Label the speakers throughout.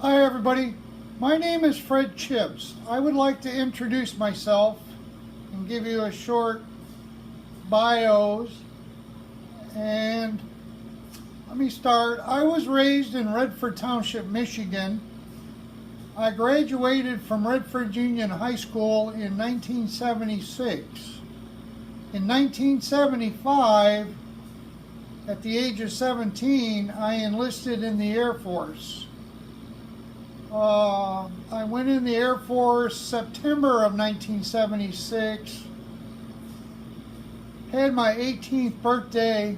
Speaker 1: Hi everybody, my name is Fred Chips. I would like to introduce myself and give you a short bios. And let me start. I was raised in Redford Township, Michigan. I graduated from Redford Union High School in 1976. In 1975, at the age of 17, I enlisted in the Air Force. I went in the Air Force September of 1976, had my 18th birthday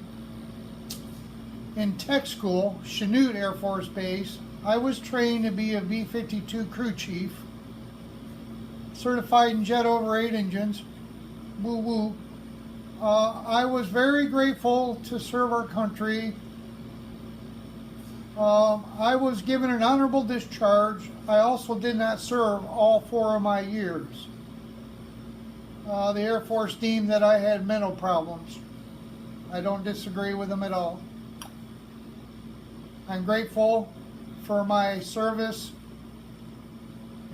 Speaker 1: in tech school, Chanute Air Force Base. I was trained to be a B-52 crew chief, certified in jet over 8 engines, woo woo. I was very grateful to serve our country. I was given an honorable discharge. I also did not serve all 4 of my years. The Air Force deemed that I had mental problems. I don't disagree with them at all. I'm grateful for my service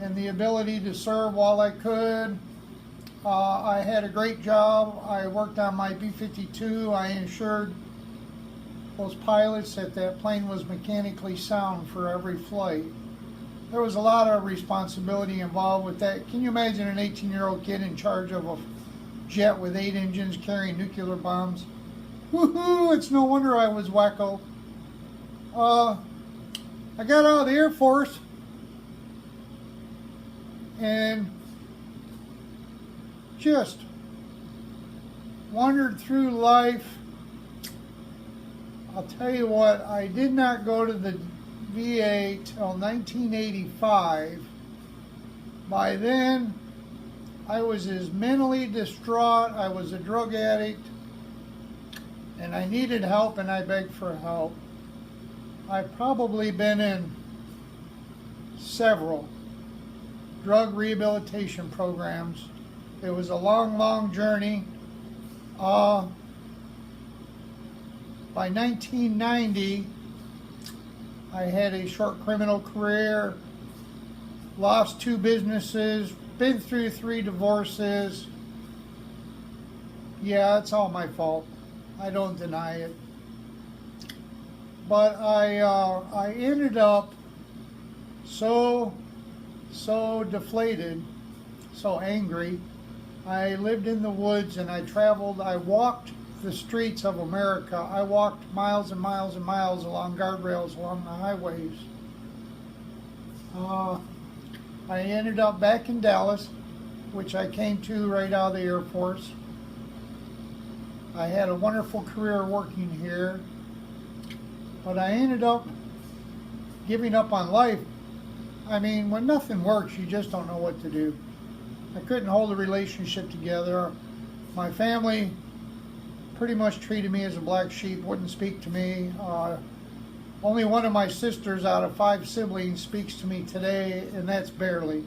Speaker 1: and the ability to serve while I could. I had a great job. I worked on my B-52. I ensured those pilots that plane was mechanically sound for every flight. There was a lot of responsibility involved with that. Can you imagine an 18-year-old kid in charge of a jet with 8 engines carrying nuclear bombs? Woohoo! It's no wonder I was wacko. I got out of the Air Force and just wandered through life. I'll tell you what, I did not go to the VA till 1985. By then, I was as mentally distraught. I was a drug addict, and I needed help, and I begged for help. I've probably been in several drug rehabilitation programs. It was a long, long journey. By 1990, I had a short criminal career, lost 2 businesses, been through 3 divorces. Yeah, it's all my fault. I don't deny it. But I ended up so deflated, so angry. I lived in the woods and I traveled, I walked the streets of America. I walked miles and miles and miles along guardrails along the highways. I ended up back in Dallas, which I came to right out of the Air Force. I had a wonderful career working here, but I ended up giving up on life. I mean, when nothing works, you just don't know what to do. I couldn't hold a relationship together. My family pretty much treated me as a black sheep, wouldn't speak to me. Only one of my sisters out of 5 siblings speaks to me today, and that's barely.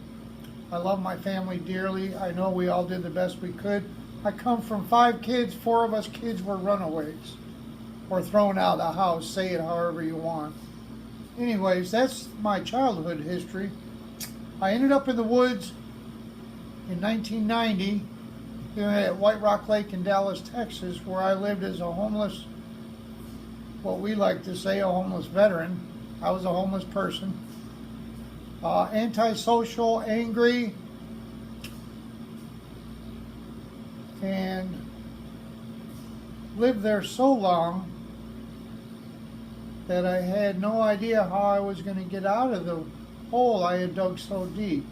Speaker 1: I love my family dearly. I know we all did the best we could. I come from 5 kids. 4 of us kids were runaways or thrown out of the house. Say it however you want. Anyways, that's my childhood history. I ended up in the woods in 1990 here at White Rock Lake in Dallas, Texas, where I lived as a homeless, what we like to say, a homeless veteran. I was a homeless person. Antisocial, angry, and lived there so long that I had no idea how I was going to get out of the hole I had dug so deep.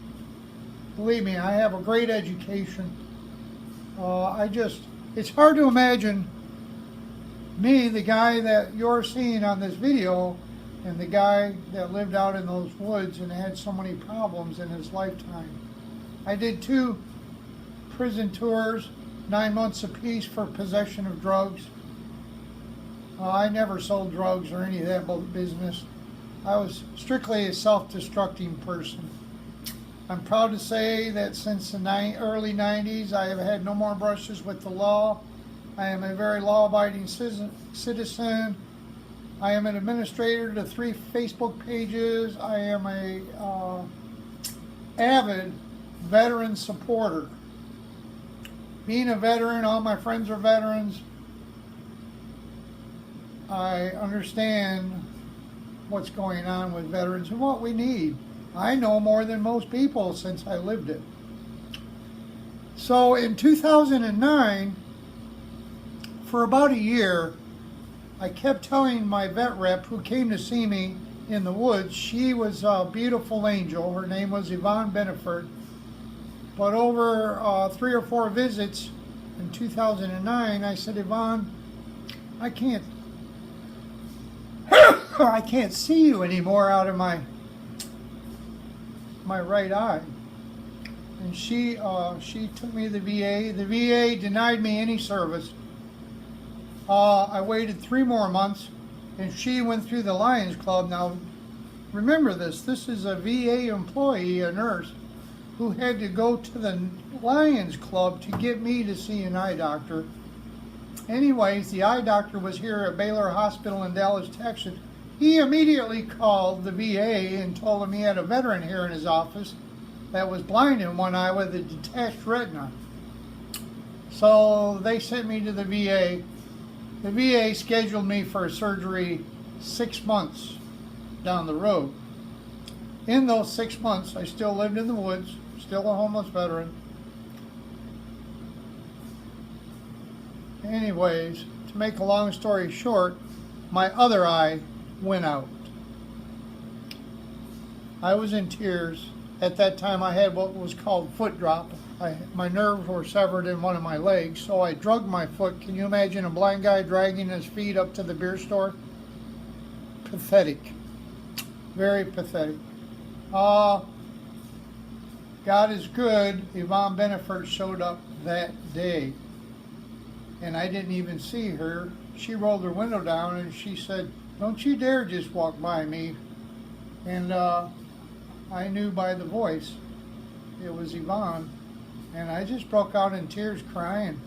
Speaker 1: Believe me, I have a great education. It's hard to imagine me, the guy that you're seeing on this video, and the guy that lived out in those woods and had so many problems in his lifetime. I did 2 prison tours, 9 months apiece for possession of drugs. I never sold drugs or any of that business. I was strictly a self-destructing person. I'm proud to say that since the early 90s, I have had no more brushes with the law. I am a very law-abiding citizen. I am an administrator to 3 Facebook pages. I am a avid veteran supporter. Being a veteran, all my friends are veterans. I understand what's going on with veterans and what we need. I know more than most people since I lived it. So in 2009, for about a year, I kept telling my vet rep who came to see me in the woods, she was a beautiful angel. Her name was Yvonne Beneford. But over 3 or 4 visits in 2009, I said, Yvonne, I can't see you anymore out of my right eye. And she took me to the VA. The VA denied me any service. I waited 3 more months, and she went through the Lions Club. Now, remember this. This is a VA employee, a nurse, who had to go to the Lions Club to get me to see an eye doctor. Anyways, the eye doctor was here at Baylor Hospital in Dallas, Texas. He immediately called the VA and told him he had a veteran here in his office that was blind in one eye with a detached retina. So they sent me to the VA. The VA scheduled me for surgery 6 months down the road. In those 6 months, I still lived in the woods, still a homeless veteran. Anyways, to make a long story short, my other eye went out. I was in tears. At that time, I had what was called foot drop. My nerves were severed in one of my legs, so I drugged my foot. Can you imagine a blind guy dragging his feet up to the beer store? Pathetic. Very pathetic. God is good. Yvonne Beneford showed up that day, and I didn't even see her. She rolled her window down and she said, "Don't you dare just walk by me." And I knew by the voice it was Yvonne, and I just broke out in tears crying,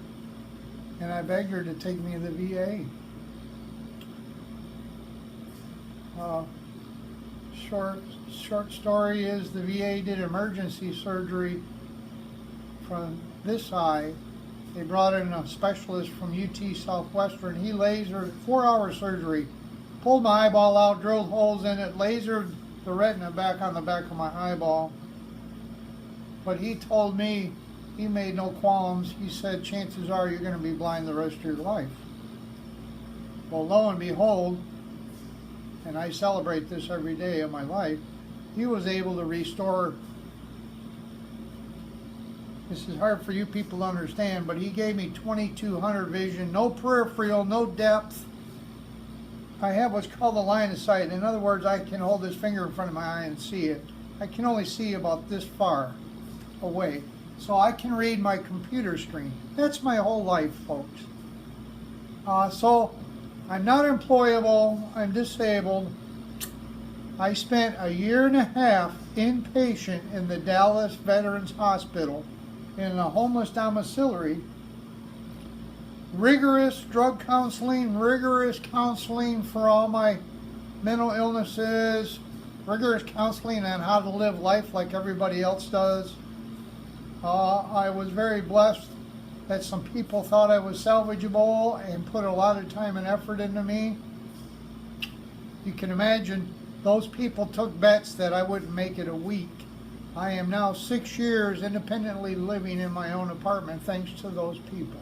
Speaker 1: and I begged her to take me to the VA. Short story is the VA did emergency surgery from this eye. They brought in a specialist from UT Southwestern. He lasered, 4-hour surgery, pulled my eyeball out, drilled holes in it, lasered the retina back on the back of my eyeball. But he told me, he made no qualms. He said, chances are you're going to be blind the rest of your life. Well, lo and behold, and I celebrate this every day of my life, he was able to restore. This is hard for you people to understand, but he gave me 2200 vision, no peripheral, no depth. I have what's called a line of sight. In other words, I can hold this finger in front of my eye and see it. I can only see about this far away. So I can read my computer screen. That's my whole life, folks. So I'm not employable. I'm disabled. I spent a year and a half inpatient in the Dallas Veterans Hospital in a homeless domiciliary. Rigorous drug counseling, rigorous counseling for all my mental illnesses, rigorous counseling on how to live life like everybody else does. I was very blessed that some people thought I was salvageable and put a lot of time and effort into me. You can imagine those people took bets that I wouldn't make it a week. I am now 6 years independently living in my own apartment thanks to those people.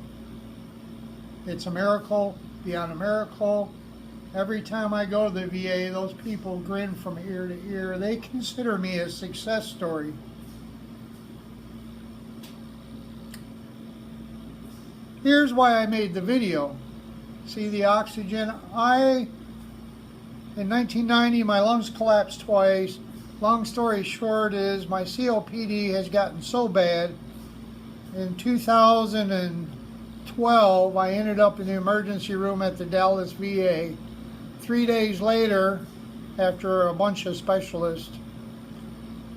Speaker 1: It's a miracle beyond a miracle. Every time I go to the VA, those people grin from ear to ear. They consider me a success story. Here's why I made the video. See the oxygen? In 1990, my lungs collapsed twice. Long story short is my COPD has gotten so bad. In 2012, I ended up in the emergency room at the Dallas VA. 3 days later, after a bunch of specialists,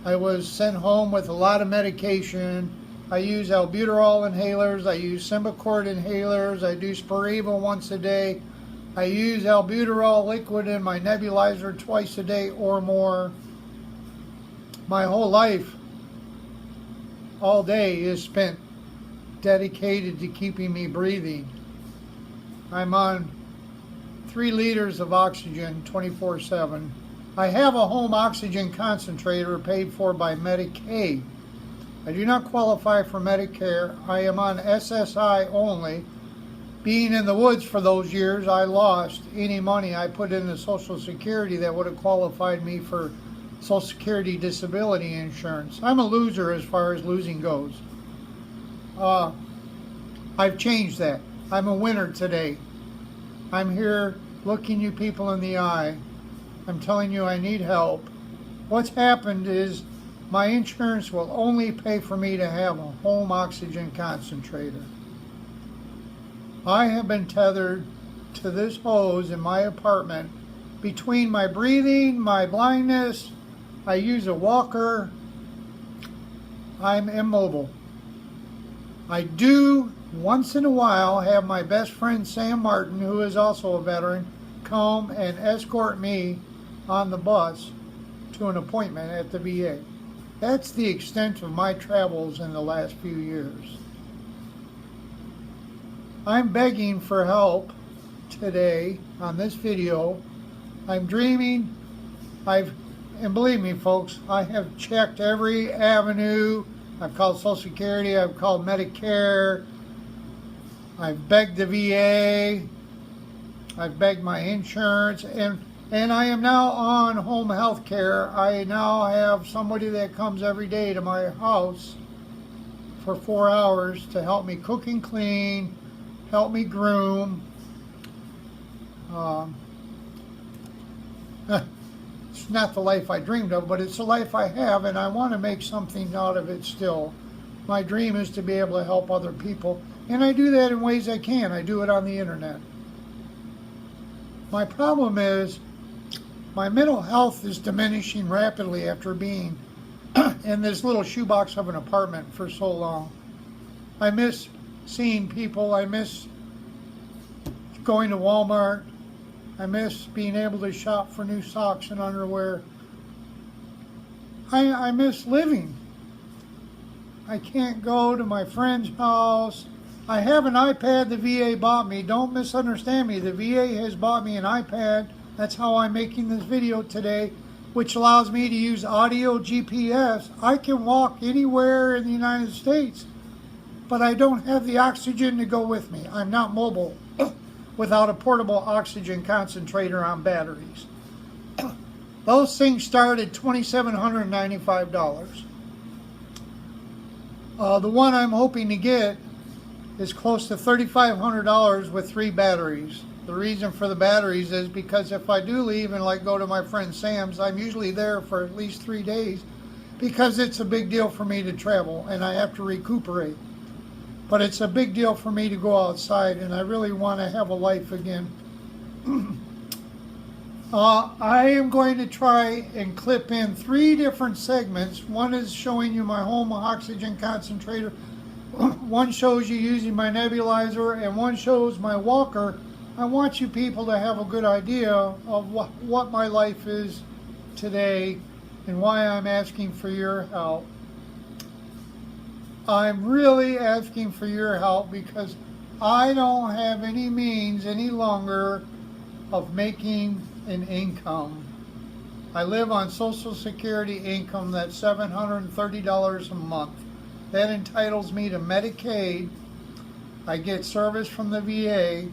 Speaker 1: I was sent home with a lot of medication. I use albuterol inhalers, I use Symbicort inhalers, I do Spiriva once a day. I use albuterol liquid in my nebulizer twice a day or more. My whole life, all day, is spent dedicated to keeping me breathing. I'm on 3 liters of oxygen 24/7. I have a home oxygen concentrator paid for by Medicaid. I do not qualify for Medicare. I am on SSI only. Being in the woods for those years, I lost any money I put into Social Security that would have qualified me for Social Security disability insurance. I'm a loser as far as losing goes. I've changed that. I'm a winner today. I'm here looking you people in the eye. I'm telling you I need help. What's happened is my insurance will only pay for me to have a home oxygen concentrator. I have been tethered to this hose in my apartment. Between my breathing, my blindness, I use a walker. I'm immobile. I do once in a while have my best friend Sam Martin, who is also a veteran, come and escort me on the bus to an appointment at the VA. That's the extent of my travels in the last few years. I'm begging for help today on this video. I'm dreaming. And believe me folks, I have checked every avenue. I've called Social Security, I've called Medicare, I've begged the VA, I've begged my insurance, and I am now on home health care. I now have somebody that comes every day to my house for 4 hours to help me cook and clean, help me groom. It's not the life I dreamed of, but it's the life I have, and I want to make something out of it still. My dream is to be able to help other people, and I do that in ways I can. I do it on the internet. My problem is my mental health is diminishing rapidly after being in this little shoebox of an apartment for so long. I miss seeing people. I miss going to Walmart. I miss being able to shop for new socks and underwear. I miss living. I can't go to my friend's house. I have an iPad the VA bought me. Don't misunderstand me. The VA has bought me an iPad. That's how I'm making this video today, which allows me to use audio GPS. I can walk anywhere in the United States, but I don't have the oxygen to go with me. I'm not mobile without a portable oxygen concentrator on batteries. Those things start at $2,795. The one I'm hoping to get is close to $3,500 with 3 batteries. The reason for the batteries is because if I do leave and like go to my friend Sam's, I'm usually there for at least 3 days because it's a big deal for me to travel and I have to recuperate. But it's a big deal for me to go outside, and I really want to have a life again. I am going to try and clip in 3 different segments. One is showing you my home oxygen concentrator. One shows you using my nebulizer, and one shows my walker. I want you people to have a good idea of what my life is today and why I'm asking for your help. I'm really asking for your help because I don't have any means any longer of making an income. I live on Social Security income that's $730 a month. That entitles me to Medicaid. I get service from the VA.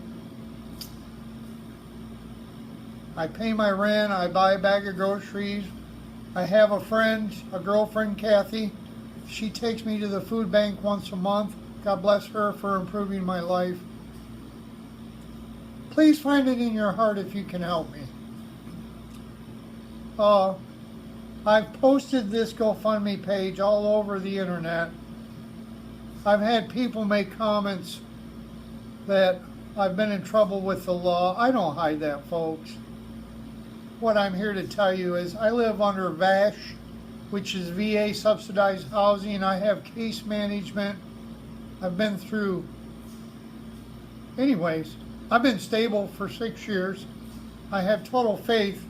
Speaker 1: I pay my rent. I buy a bag of groceries. I have a girlfriend, Kathy. She takes me to the food bank once a month. God bless her for improving my life. Please find it in your heart if you can help me. I've posted this GoFundMe page all over the internet. I've had people make comments that I've been in trouble with the law. I don't hide that, folks. What I'm here to tell you is I live under VASH, which is VA subsidized housing. I have case management. I've been through. Anyways, I've been stable for 6 years. I have total faith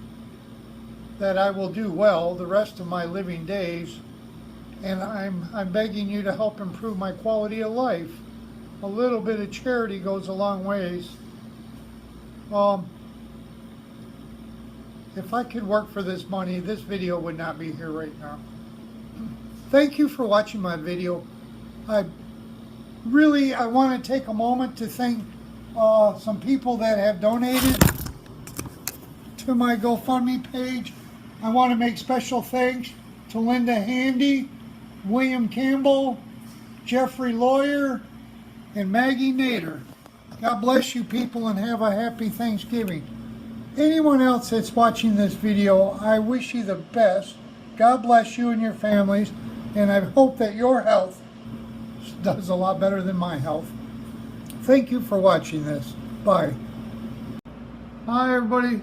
Speaker 1: that I will do well the rest of my living days, and I'm begging you to help improve my quality of life. A little bit of charity goes a long ways. If I could work for this money, this video would not be here right now. Thank you for watching my video. I want to take a moment to thank some people that have donated to my GoFundMe page. I want to make special thanks to Linda Handy, William Campbell, Jeffrey Lawyer, and Maggie Nader. God bless you people and have a happy Thanksgiving. Anyone else that's watching this video, I wish you the best. God bless you and your families, and I hope that your health does a lot better than my health. Thank you for watching this. Bye. Hi everybody,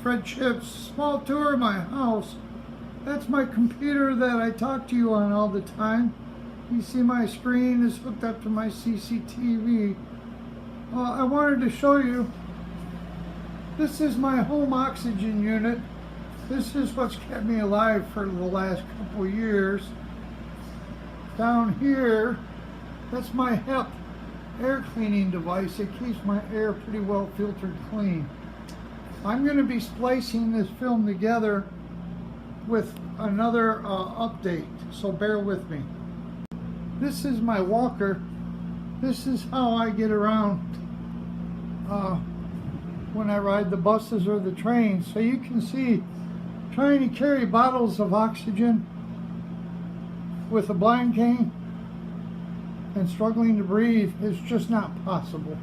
Speaker 1: Fred Chips. Small tour of my house. That's my computer that I talk to you on all the time. You see my screen is hooked up to my CCTV. I wanted to show you, this is my home oxygen unit. This is what's kept me alive for the last couple years. Down here, that's my HEP air cleaning device. It keeps my air pretty well filtered clean. I'm going to be splicing this film together with another update, so bear with me. This is my walker. This is how I get around when I ride the buses or the trains. So you can see, trying to carry bottles of oxygen with a blind cane and struggling to breathe is just not possible.